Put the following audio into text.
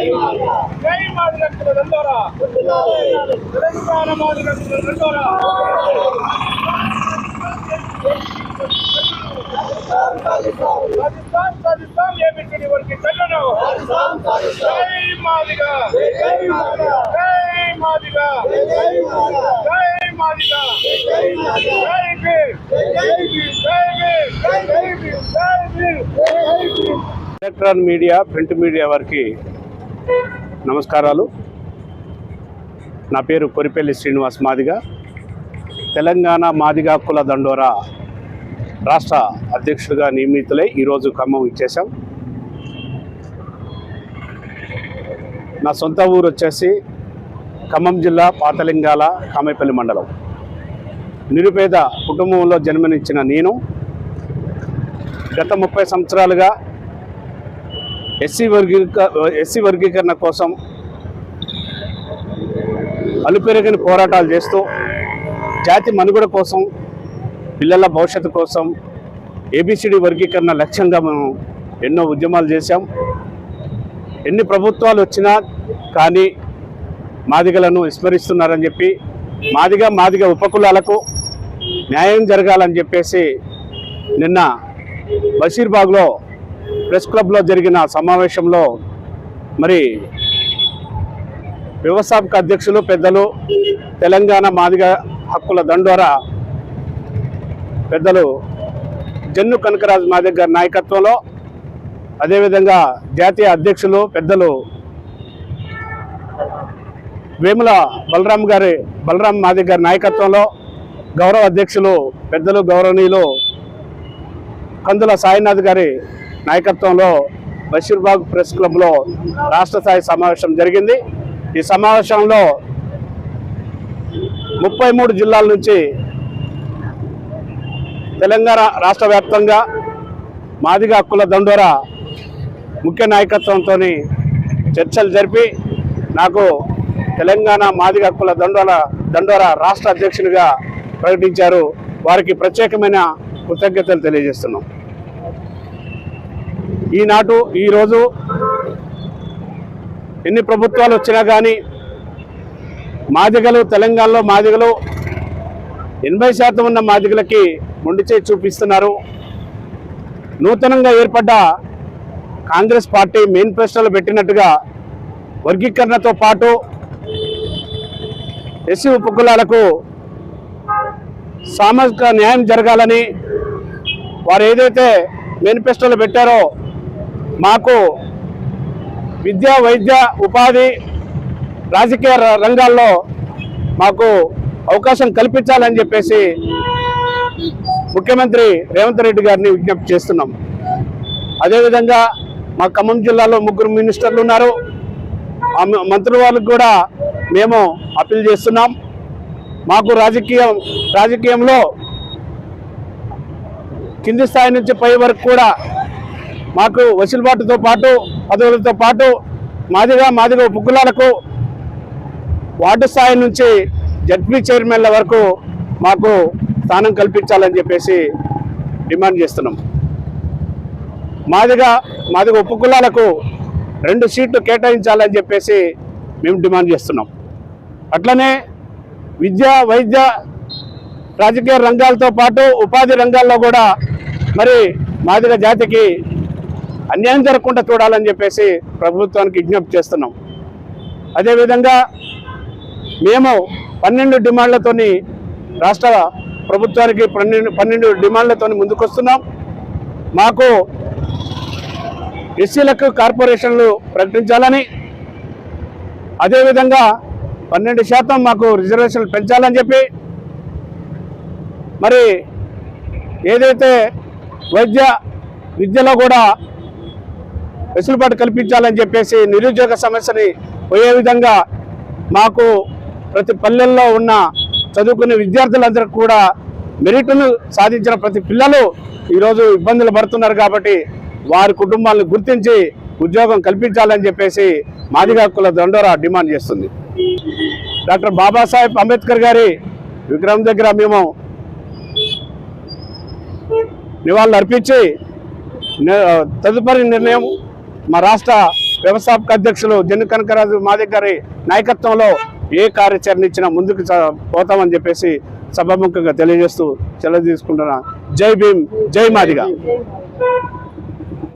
జై మాదిగక్కుల దండోరా, తెలంగాణ మాదిగక్కుల దండోరా. రాజస్థాన్ ఏబిసిడి వరకు చెల్లను. జై మాదిగ, జై మాదిగ, జై మాదిగ, జై భీమ్, జై భీమ్, జై భీమ్, జై Bhim. Electronic media, print media వారికి నమస్కారాలు. నా పేరు కొరిపల్లి శ్రీనివాస్ మాదిగ. తెలంగాణ మాదిగ కుల దండోరా రాష్ట్ర అధ్యక్షుడిగా నియమితులై ఈరోజు ఖమ్మం ఇచ్చేశాం. నా సొంత ఊరు వచ్చేసి ఖమ్మం జిల్లా పాతలింగాల కామేపల్లి మండలం. నిరుపేద కుటుంబంలో జన్మనిచ్చిన నేను గత 30 సంవత్సరాలుగా ఎస్సీ వర్గీకరణ కోసం అలుపెరగని పోరాటాలు చేస్తూ జాతి మనుగడ కోసం, పిల్లల భవిష్యత్తు కోసం ఏబిసిడి వర్గీకరణ లక్ష్యంగా మనం ఎన్నో ఉద్యమాలు చేశాం. ఎన్ని ప్రభుత్వాలు వచ్చినా కానీ మాదిగలను విస్మరిస్తున్నారని చెప్పి మాదిగ ఉపకులాలకు న్యాయం జరగాలని చెప్పేసి నిన్న బషీర్బాగ్లో ప్రెస్ క్లబ్లో జరిగిన సమావేశంలో మరి వ్యవస్థాపక అధ్యక్షులు పెద్దలు తెలంగాణ మాదిగ హక్కుల దండోరా పెద్దలు జన్ను కనకరాజు మాదిగ గారి నాయకత్వంలో, అదేవిధంగా జాతీయ అధ్యక్షులు పెద్దలు వేముల బలరాం మాదిగ గారి నాయకత్వంలో, గౌరవ అధ్యక్షులు పెద్దలు గౌరవనీయులు కందుల సాయినాథ్ గారి నాయకత్వంలో బషీర్బాగ్ ప్రెస్ క్లబ్లో రాష్ట్ర స్థాయి సమావేశం జరిగింది. ఈ సమావేశంలో 33 జిల్లాల నుంచి తెలంగాణ రాష్ట్ర వ్యాప్తంగా మాదిగ హక్కుల దండోరా ముఖ్య నాయకత్వంతో చర్చలు జరిపి నాకు తెలంగాణ మాదిగ హక్కుల దండోరా రాష్ట్ర అధ్యక్షునిగా ప్రకటించారు. వారికి ప్రత్యేకమైన కృతజ్ఞతలు తెలియజేస్తున్నాం. ఈరోజు ఎన్ని ప్రభుత్వాలు వచ్చినా కానీ తెలంగాణలో మాదిగలు 80% ఉన్న మాదిగలకి మొండిచేయి చూపిస్తున్నారు. నూతనంగా ఏర్పడ్డ కాంగ్రెస్ పార్టీ మేనిఫెస్టోలో పెట్టినట్టుగా వర్గీకరణతో పాటు ఎస్సీ ఉపకులాలకు సామాజిక న్యాయం జరగాలని వారు ఏదైతే మేనిఫెస్టోలో పెట్టారో మాకు విద్య, వైద్య, ఉపాధి, రాజకీయ రంగాల్లో మాకు అవకాశం కల్పించాలని చెప్పేసి ముఖ్యమంత్రి రేవంత్ రెడ్డి గారిని విజ్ఞప్తి చేస్తున్నాం. అదేవిధంగా మా ఖమ్మం జిల్లాలో 3 మినిస్టర్లు ఉన్నారు. ఆ మంత్రుల వాళ్ళకు కూడా మేము అప్పీల్ చేస్తున్నాం. మాకు రాజకీయంలో కింది స్థాయి నుంచి పై వరకు కూడా మాకు వెసులుబాటుతో పాటు, పదవులతో పాటు మాదిగ ఉపకులాలకు వార్డు స్థాయి నుంచి జడ్పీ చైర్మన్ల వరకు మాకు స్థానం కల్పించాలని చెప్పేసి డిమాండ్ చేస్తున్నాం. మాదిగ ఉపకులాలకు 2 సీట్లు కేటాయించాలని చెప్పేసి మేము డిమాండ్ చేస్తున్నాం. అట్లనే విద్య, వైద్య, రాజకీయ రంగాలతో పాటు ఉపాధి రంగాల్లో కూడా మరి మాదిగ జాతికి అన్యాయం జరగకుండా చూడాలని చెప్పేసి ప్రభుత్వానికి విజ్ఞప్తి చేస్తున్నాం. అదేవిధంగా మేము 12 డిమాండ్లతోని రాష్ట్ర ప్రభుత్వానికి 12 డిమాండ్లతోని ముందుకొస్తున్నాం. మాకు ఎస్సీలకు కార్పొరేషన్లు ప్రకటించాలని, అదేవిధంగా 12% మాకు రిజర్వేషన్లు పెంచాలని చెప్పి, మరి ఏదైతే విద్యలో కూడా వెసులుబాటు కల్పించాలని చెప్పేసి, నిరుద్యోగ సమస్యని పోయే విధంగా మాకు ప్రతి పల్లెల్లో ఉన్న చదువుకునే విద్యార్థులందరికీ కూడా మెరిట్ను సాధించిన ప్రతి పిల్లలు ఈరోజు ఇబ్బందులు పడుతున్నారు. కాబట్టి వారి కుటుంబాలను గుర్తించి ఉద్యోగం కల్పించాలని చెప్పేసి మాదిగ హక్కుల దండోరా డిమాండ్ చేస్తుంది. డాక్టర్ బాబాసాహెబ్ అంబేద్కర్ గారి విగ్రహం దగ్గర మేము నివాళులు అర్పించి తదుపరి నిర్ణయం మా రాష్ట్ర వ్యవస్థాపక అధ్యక్షులు జన్ను కనకరాజు మాదిగ గారి నాయకత్వంలో ఏ కార్యాచరణ ఇచ్చినా ముందుకు పోతామని చెప్పేసి సభాముఖంగా తెలియజేస్తూ సెలవు తీసుకుంటున్నా. జై భీమ్, జై మాదిగ.